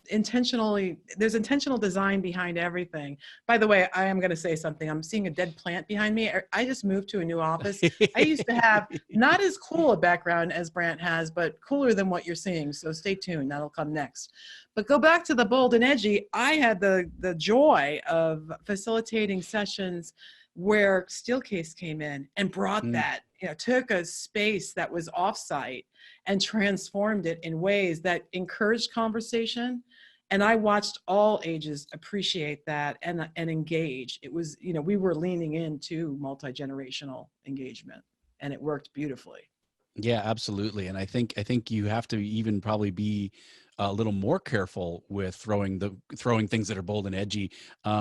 intentionally, there's intentional design behind everything. By the way, I am going to say something. I'm seeing a dead plant behind me. I just moved to a new office. I used to have not as cool a background as Brant has, but cooler than what you're seeing. So stay tuned. That'll come next. But go back to the bold and edgy. I had the joy of facilitating sessions where Steelcase came in and brought that, took a space that was offsite and transformed it in ways that encouraged conversation. And I watched all ages appreciate that and engage. It was, we were leaning into multi-generational engagement, and it worked beautifully. Yeah, absolutely. And I think you have to even probably be a little more careful with throwing things that are bold and edgy,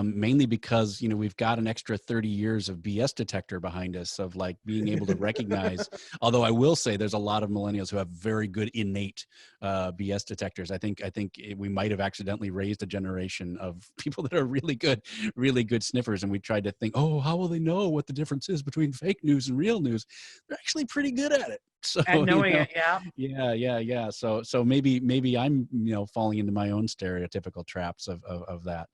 mainly because we've got an extra 30 years of BS detector behind us, of like being able to recognize. Although I will say there's a lot of millennials who have very good innate BS detectors. I think we might have accidentally raised a generation of people that are really good sniffers, and we tried to think, oh, how will they know what the difference is between fake news and real news? They're actually pretty good at it. So At knowing it, yeah. Yeah. So maybe I'm falling into my own stereotypical traps of that.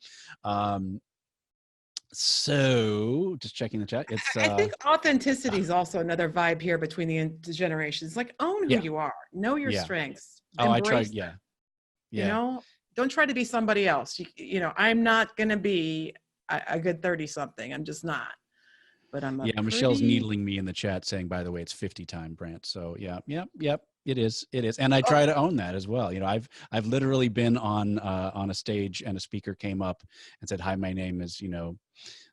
So just checking the chat. It's I think authenticity is also another vibe here between the generations. Like, own who yeah. you are, know your Yeah. strengths. Oh, I Embrace tried. them. Yeah. Don't try to be somebody else. I'm not going to be a good 30 something. I'm just not. But I'm a Michelle's pretty. needling me in the chat saying, by the way, it's 50 time, Brant. So yep. It is. And I try to own that as well. I've literally been on a stage and a speaker came up and said, hi, my name is,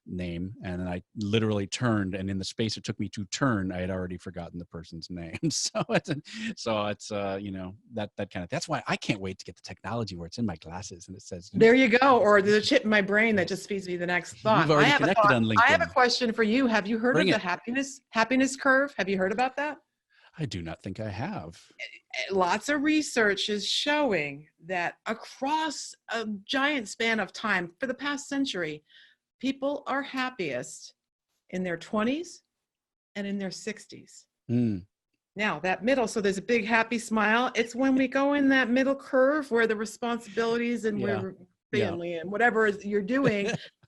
name. And then I literally turned, and in the space it took me to turn, I had already forgotten the person's name. So it's that kind of, that's why I can't wait to get the technology where it's in my glasses and it says, There you go. Or there's a chip in my brain that just feeds me the next thought. You've already connected on LinkedIn. I have a question for you. Have you heard Bring of it. the happiness curve? Have you heard about that? I do not think I have. Lots of research is showing that across a giant span of time for the past century, people are happiest in their 20s and in their 60s. Now that middle, so there's a big happy smile. It's when we go in that middle curve where the responsibilities and Yeah. we're Yeah. family and whatever you're doing,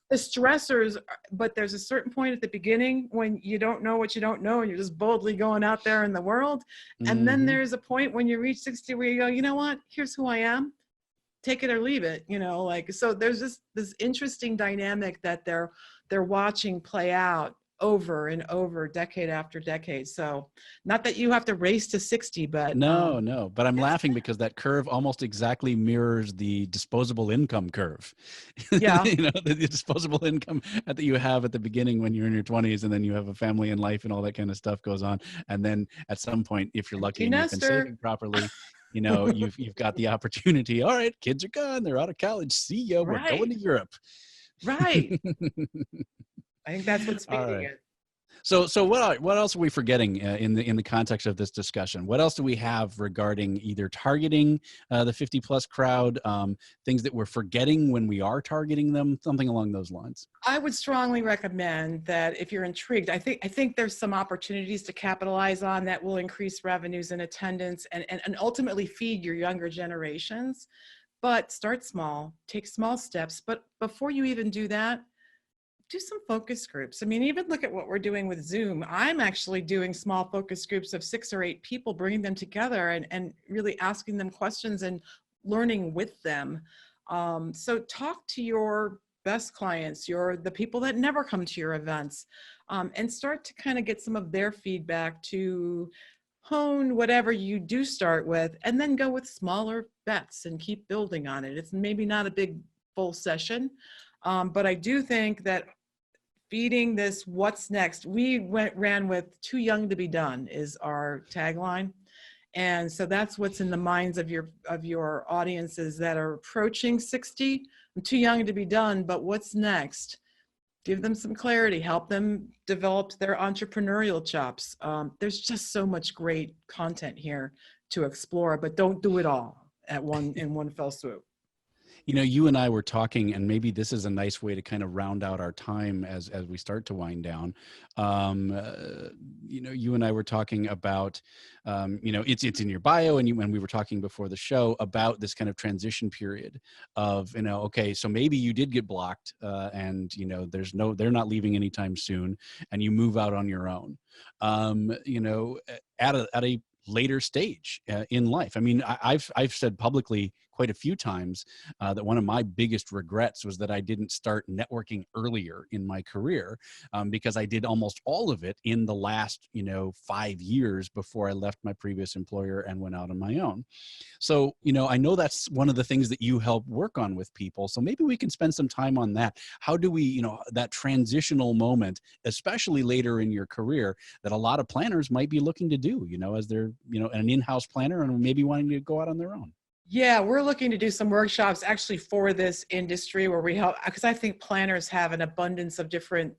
the stressors, but there's a certain point at the beginning when you don't know what you don't know and you're just boldly going out there in the world. And then Hmm. there's a point when you reach 60 where you go, you know what, here's who I am, take it or leave it, like, so there's just this interesting dynamic that they're watching play out over and over, decade after decade. So not that you have to race to 60, but No, no, but I'm it's, laughing because that curve almost exactly mirrors the disposable income curve. yeah, The disposable income that you have at the beginning when you're in your 20s, and then you have a family and life and all that kind of stuff goes on. And then at some point, if you're lucky empty and you've been nester. saving properly, you've got the opportunity. All right, kids are gone, they're out of college. See ya, we're going Right, to Europe. right. I think that's what's All feeding right. it. So what else are we forgetting in the context of this discussion? What else do we have regarding either targeting the 50 plus crowd, things that we're forgetting when we are targeting them, something along those lines? I would strongly recommend that if you're intrigued, I think there's some opportunities to capitalize on that will increase revenues and attendance and ultimately feed your younger generations. But start small, take small steps. But before you even do that, do some focus groups. I mean, even look at what we're doing with Zoom. I'm actually doing small focus groups of 6 or 8 people, bringing them together and really asking them questions and learning with them. So talk to your best clients, the people that never come to your events, and start to kind of get some of their feedback to hone whatever you do start with, and then go with smaller bets and keep building on it. It's maybe not a big full session, but I do think that feeding this what's next, ran with too young to be done is our tagline. And so that's what's in the minds of your audiences that are approaching 60. I'm too young to be done, but what's next? Give them some clarity, help them develop their entrepreneurial chops. There's just so much great content here to explore, but don't do it all in one fell swoop. You and I were talking, and maybe this is a nice way to kind of round out our time as we start to wind down. You and I were talking about, it's in your bio, and we were talking before the show about this kind of transition period of, okay, so maybe you did get blocked, and they're not leaving anytime soon, and you move out on your own. At a later stage in life. I mean, I've said publicly quite a few times that one of my biggest regrets was that I didn't start networking earlier in my career, because I did almost all of it in the last 5 years before I left my previous employer and went out on my own. So, I know that's one of the things that you help work on with people. So maybe we can spend some time on that. How do we, that transitional moment, especially later in your career, that a lot of planners might be looking to do, as they're, an in-house planner and maybe wanting to go out on their own? Yeah, we're looking to do some workshops actually for this industry where we help, because I think planners have an abundance of different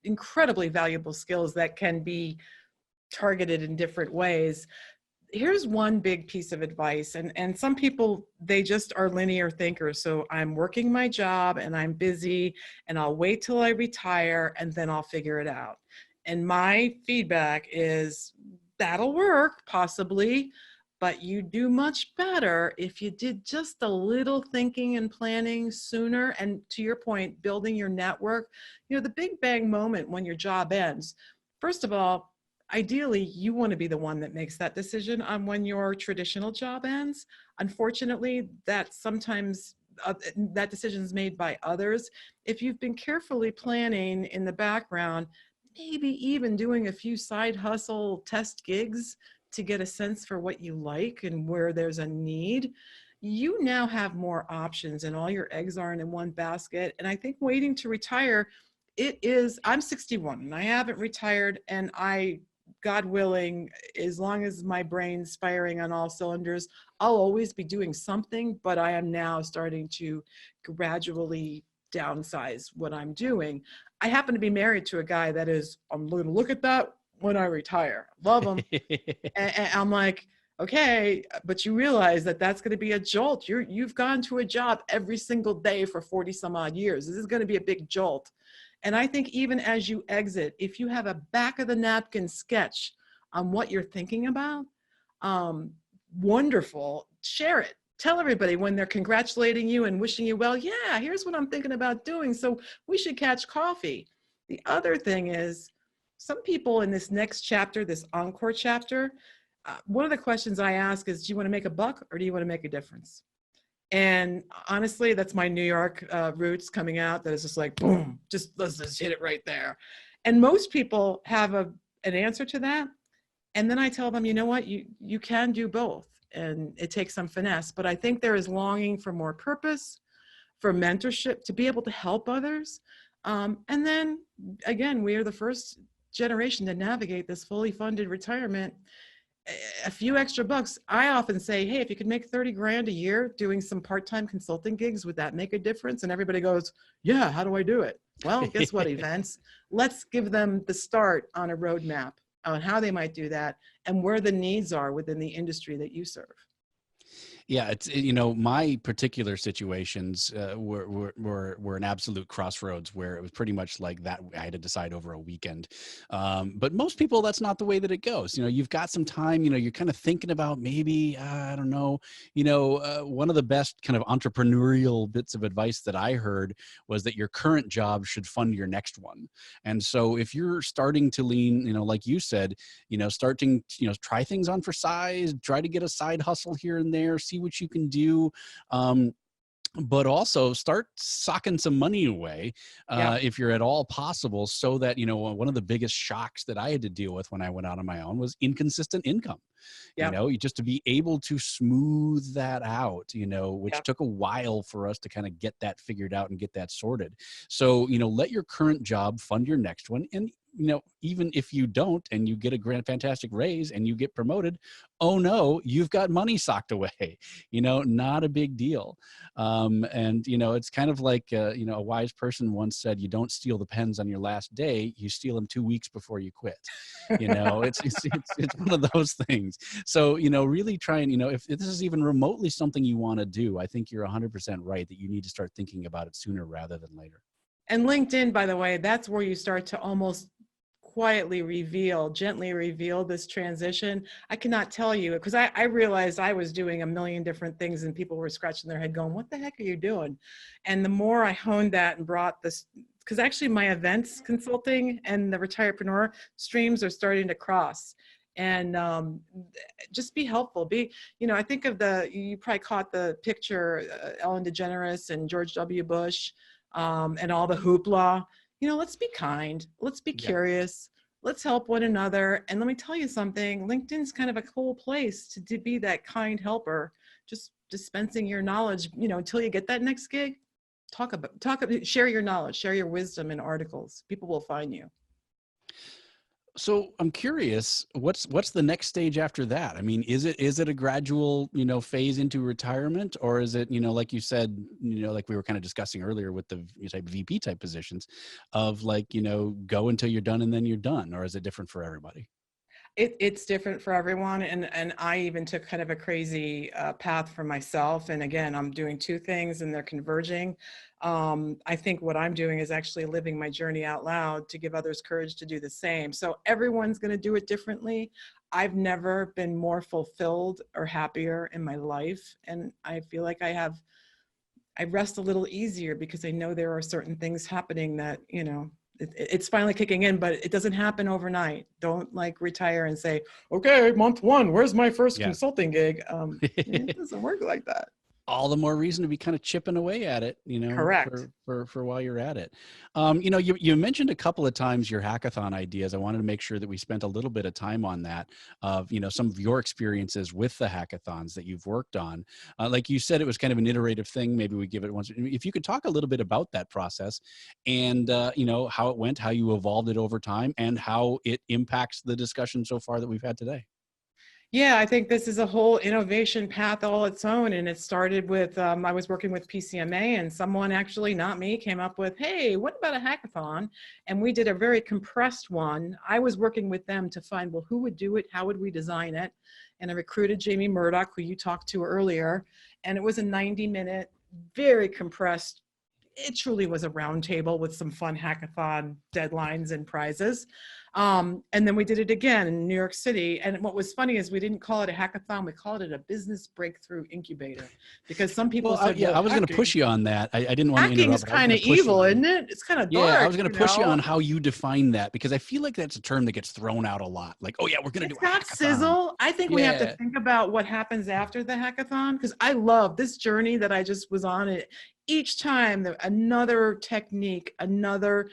incredibly valuable skills that can be targeted in different ways. Here's one big piece of advice, and some people, they just are linear thinkers. So I'm working my job and I'm busy and I'll wait till I retire and then I'll figure it out. And my feedback is that'll work possibly, but you do much better if you did just a little thinking and planning sooner. And to your point, building your network, the big bang moment when your job ends. First of all, ideally, you want to be the one that makes that decision on when your traditional job ends. Unfortunately, that sometimes that decision is made by others. If you've been carefully planning in the background, maybe even doing a few side hustle test gigs to get a sense for what you like and where there's a need, you now have more options and all your eggs aren't in one basket. And I think waiting to retire, I'm 61 and I haven't retired, and God willing, as long as my brain's firing on all cylinders, I'll always be doing something, but I am now starting to gradually downsize what I'm doing. I happen to be married to a guy that I'm going to look at that when I retire. Love him. And I'm like, okay, but you realize that that's going to be a jolt. You've gone to a job every single day for 40 some odd years. This is going to be a big jolt. And I think even as you exit, if you have a back of the napkin sketch on what you're thinking about, wonderful. Share it. Tell everybody when they're congratulating you and wishing you well, yeah, here's what I'm thinking about doing. So we should catch coffee. The other thing is, some people in this next chapter, this encore chapter, one of the questions I ask is, do you want to make a buck or do you want to make a difference? And honestly, that's my New York roots coming out. That is just like, boom, let's just hit it right there. And most people have an answer to that. And then I tell them, you know what, you can do both. And it takes some finesse. But I think there is longing for more purpose, for mentorship, to be able to help others. And then again, we are the first generation to navigate this fully funded retirement. A few extra bucks. I often say, hey, if you could make 30 grand a year doing some part-time consulting gigs, would that make a difference? And everybody goes, yeah, how do I do it? Well, guess what, events? Let's give them the start on a roadmap on how they might do that and where the needs are within the industry that you serve. Yeah, it's, my particular situations were an absolute crossroads where it was pretty much like that. I had to decide over a weekend. But most people, that's not the way that it goes. You've got some time, you're kind of thinking about maybe, I don't know, one of the best kind of entrepreneurial bits of advice that I heard was that your current job should fund your next one. And so if you're starting to lean, like you said, starting, try things on for size, try to get a side hustle here and there, see what you can do, but also start socking some money away if you're at all possible, so that one of the biggest shocks that I had to deal with when I went out on my own was inconsistent income. Just to be able to smooth that out, which took a while for us to kind of get that figured out and get that sorted. So let your current job fund your next one. And even if you don't and you get a fantastic raise and you get promoted, oh no, you've got money socked away, not a big deal. And it's kind of like, a wise person once said, you don't steal the pens on your last day, you steal them 2 weeks before you quit. It's one of those things. So, really try and, if this is even remotely something you want to do, I think you're 100% right that you need to start thinking about it sooner rather than later. And LinkedIn, by the way, that's where you start to almost quietly gently reveal this transition. I cannot tell you, because I realized I was doing a million different things and people were scratching their head going, what the heck are you doing? And the more I honed that and brought this, because actually my events consulting and the Retirepreneur streams are starting to cross. And just be helpful. I think of you probably caught the picture, Ellen DeGeneres and George W. Bush, and all the hoopla. Let's be kind. Let's be curious. Let's help one another. And let me tell you something, LinkedIn's kind of a cool place to be that kind helper, just dispensing your knowledge, until you get that next gig. Share your knowledge, share your wisdom in articles. People will find you. So I'm curious, what's the next stage after that? I mean, is it a gradual, phase into retirement, or is it, like you said, like we were kind of discussing earlier with the type VP type positions of like, go until you're done and then you're done, or is it different for everybody? It's different for everyone. And I even took kind of a crazy path for myself. And again, I'm doing two things and they're converging. I think what I'm doing is actually living my journey out loud to give others courage to do the same. So everyone's going to do it differently. I've never been more fulfilled or happier in my life. And I feel like I rest a little easier because I know there are certain things happening that, it's finally kicking in, but it doesn't happen overnight. Don't retire and say, okay, month one, where's my first consulting gig? It doesn't work like that. All the more reason to be kind of chipping away at it, Correct. for while you're at it. You mentioned a couple of times your hackathon ideas. I wanted to make sure that we spent a little bit of time on that, of, some of your experiences with the hackathons that you've worked on. Like you said, it was kind of an iterative thing. Maybe we give it once. If you could talk a little bit about that process and, how it went, how you evolved it over time, and how it impacts the discussion so far that we've had today. Yeah, I think this is a whole innovation path all its own. And it started with, I was working with PCMA and someone, actually not me, came up with, hey, what about a hackathon? And we did a very compressed one. I was working with them to find, well, who would do it? How would we design it? And I recruited Jamie Murdoch, who you talked to earlier. And it was a 90-minute, very compressed, it truly was a round table with some fun hackathon deadlines and prizes. And then we did it again in New York City. And what was funny is we didn't call it a hackathon, we called it a business breakthrough incubator, because some people Well, said, yeah, well, I was going to push you on that. I didn't want to hacking's interrupt, but I was kind going of to push you evil, on. isn't it? It's kind of Yeah, dark. I was going to push you know? on how you define that, because I feel like that's a term that gets thrown out a lot. Like, oh yeah, we're going to do It's a got hackathon. sizzle. I think we have to Yeah. think about what happens after the hackathon, because I love this journey that I just was on. It each time another technique, another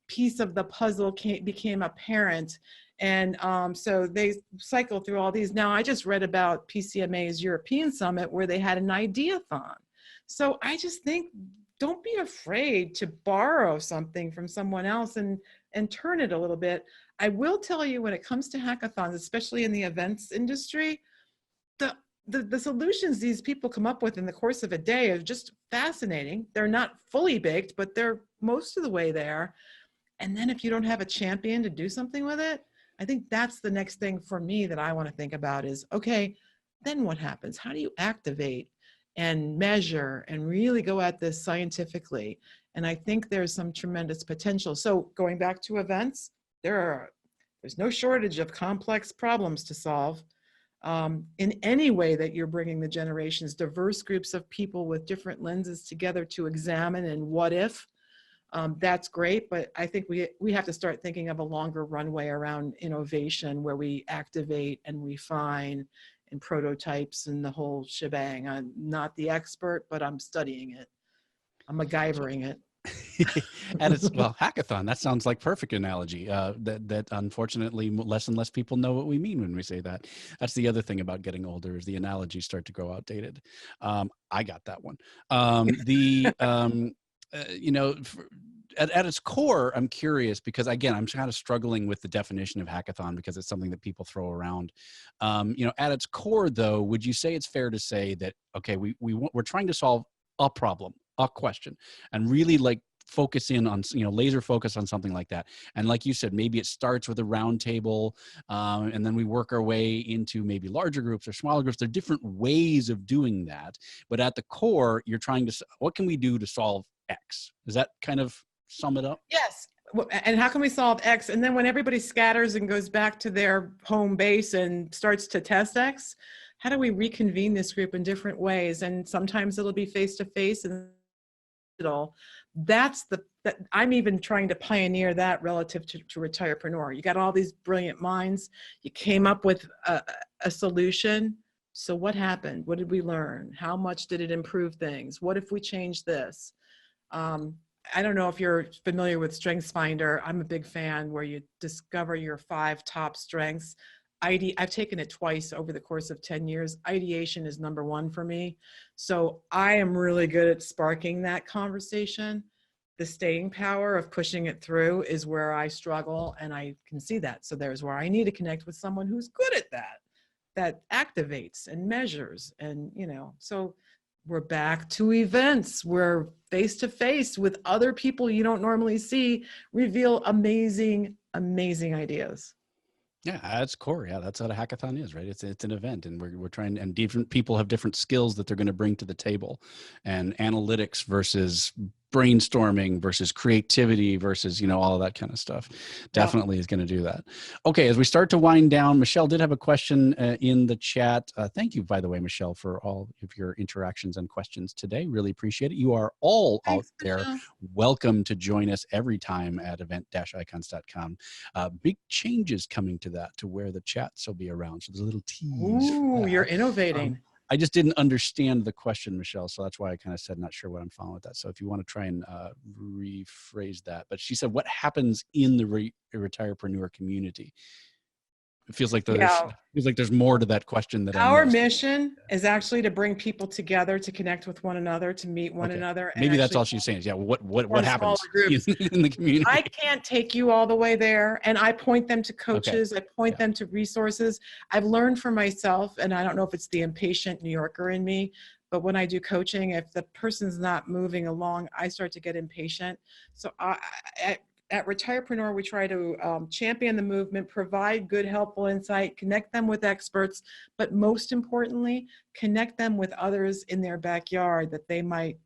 piece of the puzzle became apparent. And so they cycle through all these. Now, I just read about PCMA's European Summit where they had an ideathon. So I just think, don't be afraid to borrow something from someone else and turn it a little bit. I will tell you, when it comes to hackathons, especially in the events industry, the solutions these people come up with in the course of a day are just fascinating. They're not fully baked, but they're most of the way there. And then if you don't have a champion to do something with it, I think that's the next thing for me that I want to think about is, okay, then what happens? How do you activate and measure and really go at this scientifically? And I think there's some tremendous potential. So going back to events, there's no shortage of complex problems to solve. In any way that you're bringing the generations, diverse groups of people with different lenses together to examine and what if, that's great, but I think we have to start thinking of a longer runway around innovation where we activate and refine and prototypes and the whole shebang. I'm not the expert, but I'm studying it. I'm MacGyvering it. And it's, well, hackathon, that sounds like perfect analogy. That unfortunately less and less people know what we mean when we say that. That's the other thing about getting older, is the analogies start to grow outdated. I got that one. You know, at its core, I'm curious, because again, I'm kind of struggling with the definition of hackathon because it's something that people throw around. You know, at its core, though, would you say it's fair to say that, okay, we're trying to solve a problem, a question, and really like focus in on, you know, laser focus on something like that. And like you said, maybe it starts with a round table, and then we work our way into maybe larger groups or smaller groups. There are different ways of doing that, but at the core, you're trying to, what can we do to solve X? Does that kind of sum it up? Yes. And how can we solve X? And then when everybody scatters and goes back to their home base and starts to test X, how do we reconvene this group in different ways? And sometimes it'll be face-to-face and digital. That I'm even trying to pioneer that relative to Retirepreneur. You got all these brilliant minds. You came up with a solution. So what happened? What did we learn? How much did it improve things? What if we change this? I don't know if you're familiar with StrengthsFinder. I'm a big fan, where you discover your 5 top strengths. I've taken it twice over the course of 10 years. Ideation is number 1 for me. So I am really good at sparking that conversation. The staying power of pushing it through is where I struggle, and I can see that. So there's where I need to connect with someone who's good at that activates and measures. And, you know, so we're back to events where face-to-face with other people you don't normally see reveal amazing, amazing ideas. Yeah, that's core. Yeah, that's what a hackathon is, right? It's an event, and we're trying, and different people have different skills that they're going to bring to the table, and analytics versus brainstorming versus creativity versus, you know, all of that kind of stuff. Definitely is going to do that. Okay, as we start to wind down, Michelle did have a question in the chat. Thank you, by the way, Michelle, for all of your interactions and questions today. Really appreciate it. You are all out there. Welcome to join us every time at event-icons.com. Big changes coming to that, to where the chats will be around. So there's a little tease. Ooh, you're innovating. I just didn't understand the question, Michelle, so that's why I kind of said not sure what I'm following with that. So if you want to try and rephrase that. But she said, what happens in the Retirepreneur community? It feels like there's more to that question than our mission is actually to bring people together, to connect with one another, to meet one another. Maybe that's all she's saying is, yeah, what happens in the community? I can't take you all the way there, and I point them to coaches. I point them to resources. I've learned for myself, and I don't know if it's the impatient New Yorker in me, but when I do coaching, if the person's not moving along, I start to get impatient. So at Retirepreneur, we try to champion the movement, provide good, helpful insight, connect them with experts, but most importantly, connect them with others in their backyard that they might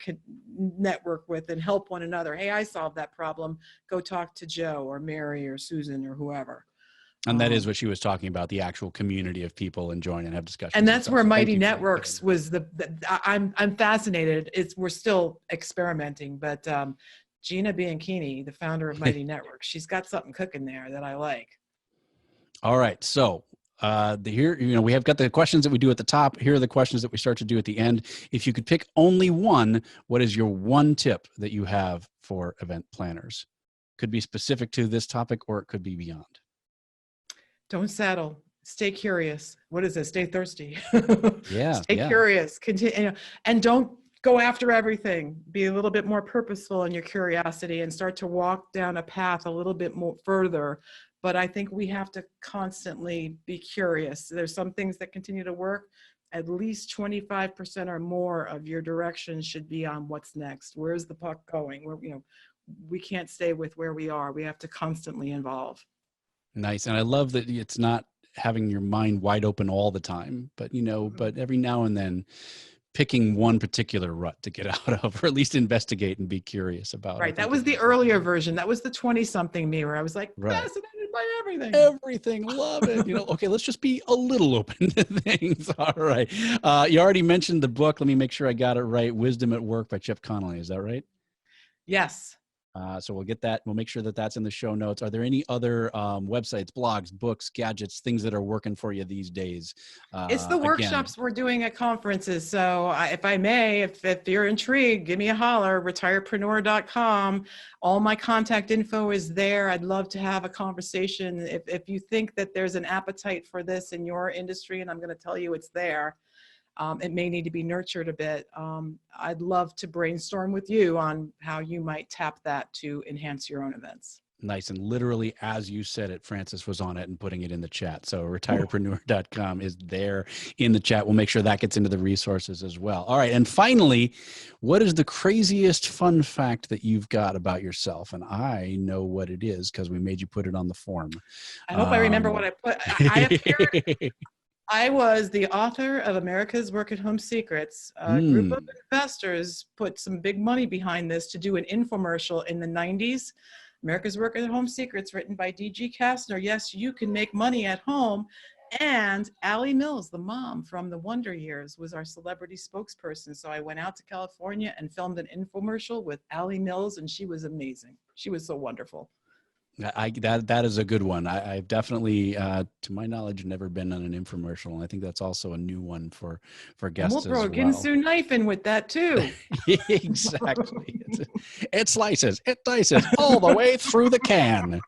network with and help one another. Hey, I solved that problem. Go talk to Joe or Mary or Susan or whoever. And that is what she was talking about, the actual community of people and join and have discussions. And that's where So Mighty Networks was I'm fascinated. We're still experimenting, but Gina Bianchini, the founder of Mighty Networks, she's got something cooking there that I like. All right. So here, we have got the questions that we do at the top. Here are the questions that we start to do at the end. If you could pick only one, what is your one tip that you have for event planners? Could be specific to this topic or it could be beyond. Don't settle. Stay curious. What is it? Stay thirsty. Yeah. Stay curious. Continue, and don't go after everything. Be a little bit more purposeful in your curiosity and start to walk down a path a little bit more further. But I think we have to constantly be curious. There's some things that continue to work. At least 25% or more of your direction should be on what's next. Where's the puck going? We can't stay with where we are. We have to constantly evolve. Nice. And I love that it's not having your mind wide open all the time, but, but every now and then picking one particular rut to get out of, or at least investigate and be curious about. Right. That was the earlier version. That was the 20-something me where I was like, fascinated by everything. Everything. Love it. Okay, let's just be a little open to things. All right. You already mentioned the book. Let me make sure I got it right. Wisdom at Work by Jeff Connolly. Is that right? Yes. So we'll get that. We'll make sure that that's in the show notes. Are there any other websites, blogs, books, gadgets, things that are working for you these days? It's the workshops we're doing at conferences. So if I may, if you're intrigued, give me a holler, retirepreneur.com. All my contact info is there. I'd love to have a conversation. If you think that there's an appetite for this in your industry, and I'm going to tell you it's there, it may need to be nurtured a bit. I'd love to brainstorm with you on how you might tap that to enhance your own events. Nice. And literally, as you said it, Frances was on it and putting it in the chat. So retirepreneur.com is there in the chat. We'll make sure that gets into the resources as well. All right. And finally, what is the craziest fun fact that you've got about yourself? And I know what it is because we made you put it on the form. I hope I remember what I put. I was the author of America's Work at Home Secrets. A group of investors put some big money behind this to do an infomercial in the 90s. America's Work at Home Secrets, written by D.G. Kastner. Yes, you can make money at home. And Allie Mills, the mom from the Wonder Years, was our celebrity spokesperson. So I went out to California and filmed an infomercial with Allie Mills, and she was amazing. She was so wonderful. That is a good one. I've definitely, to my knowledge, never been on an infomercial, and I think that's also a new one for guests. We'll throw a Ginsu knife in with that too. Exactly. It slices, it dices all the way through the can.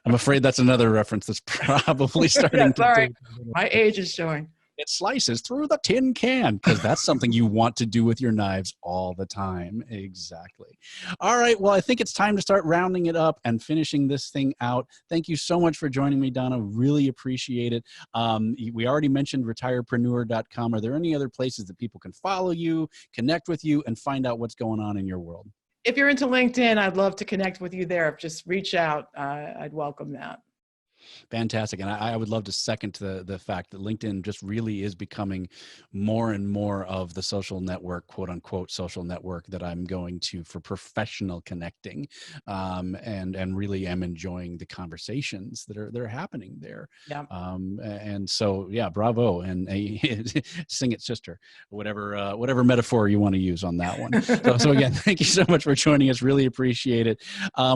I'm afraid that's another reference that's probably starting to. Sorry, my age is showing. It slices through the tin can, because that's something you want to do with your knives all the time. Exactly. All right. Well, I think it's time to start rounding it up and finishing this thing out. Thank you so much for joining me, Donna. Really appreciate it. We already mentioned retirepreneur.com. Are there any other places that people can follow you, connect with you, and find out what's going on in your world? If you're into LinkedIn, I'd love to connect with you there. Just reach out. I'd welcome that. Fantastic. And I would love to second the fact that LinkedIn just really is becoming more and more of the social network, quote unquote, social network that I'm going to for professional connecting, and really am enjoying the conversations that are happening there. Yeah. And so, yeah, bravo. And sing it, sister, whatever metaphor you want to use on that one. So again, thank you so much for joining us. Really appreciate it.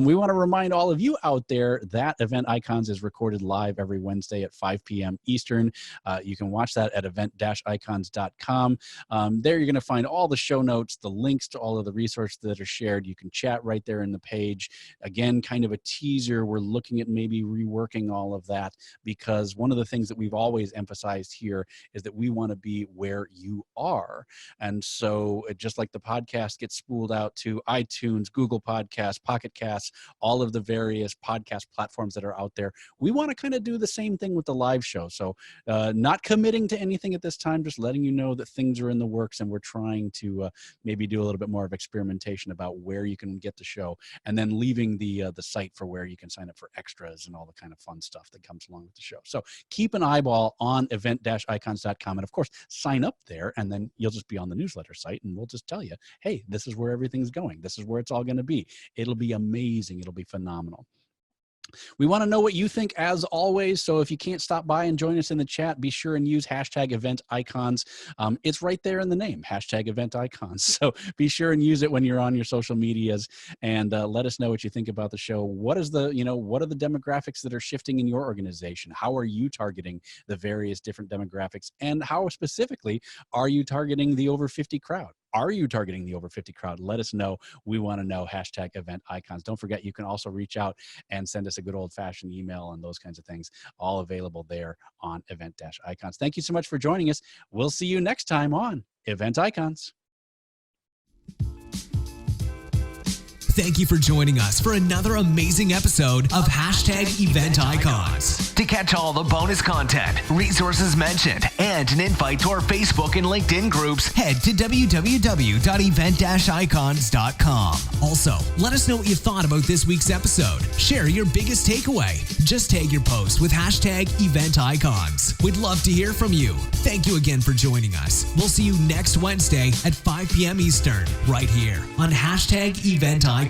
We want to remind all of you out there that Event Icons is recorded live every Wednesday at 5 p.m. Eastern. You can watch that at event-icons.com. There you're going to find all the show notes, the links to all of the resources that are shared. You can chat right there in the page. Again, kind of a teaser. We're looking at maybe reworking all of that, because one of the things that we've always emphasized here is that we want to be where you are. And so just like the podcast gets spooled out to iTunes, Google Podcasts, Pocket Casts, all of the various podcast platforms that are out there, we we want to kind of do the same thing with the live show. So not committing to anything at this time, just letting you know that things are in the works, and we're trying to maybe do a little bit more of experimentation about where you can get the show, and then leaving the site for where you can sign up for extras and all the kind of fun stuff that comes along with the show. So keep an eyeball on event-icons.com, and of course sign up there, and then you'll just be on the newsletter site, and we'll just tell you, hey, this is where everything's going. This is where it's all going to be. It'll be amazing. It'll be phenomenal. We want to know what you think, as always. So if you can't stop by and join us in the chat, be sure and use #EventIcons. It's right there in the name, #EventIcons. So be sure and use it when you're on your social medias, and let us know what you think about the show. What are the demographics that are shifting in your organization? How are you targeting the various different demographics? And how specifically are you targeting the over 50 crowd? Are you targeting the over 50 crowd? Let us know. We want to know. #EventIcons. Don't forget, you can also reach out and send us a good old-fashioned email and those kinds of things, all available there on Event-Icons. Thank you so much for joining us. We'll see you next time on Event Icons. Thank you for joining us for another amazing episode of #EventIcons. To catch all the bonus content, resources mentioned, and an invite to our Facebook and LinkedIn groups, Head to www.event-icons.com. Also, let us know what you thought about this week's episode. Share your biggest takeaway. Just tag your post with #EventIcons. We'd love to hear from you. Thank you again for joining us. We'll see you next Wednesday at 5 p.m. Eastern, right here on #EventIcons.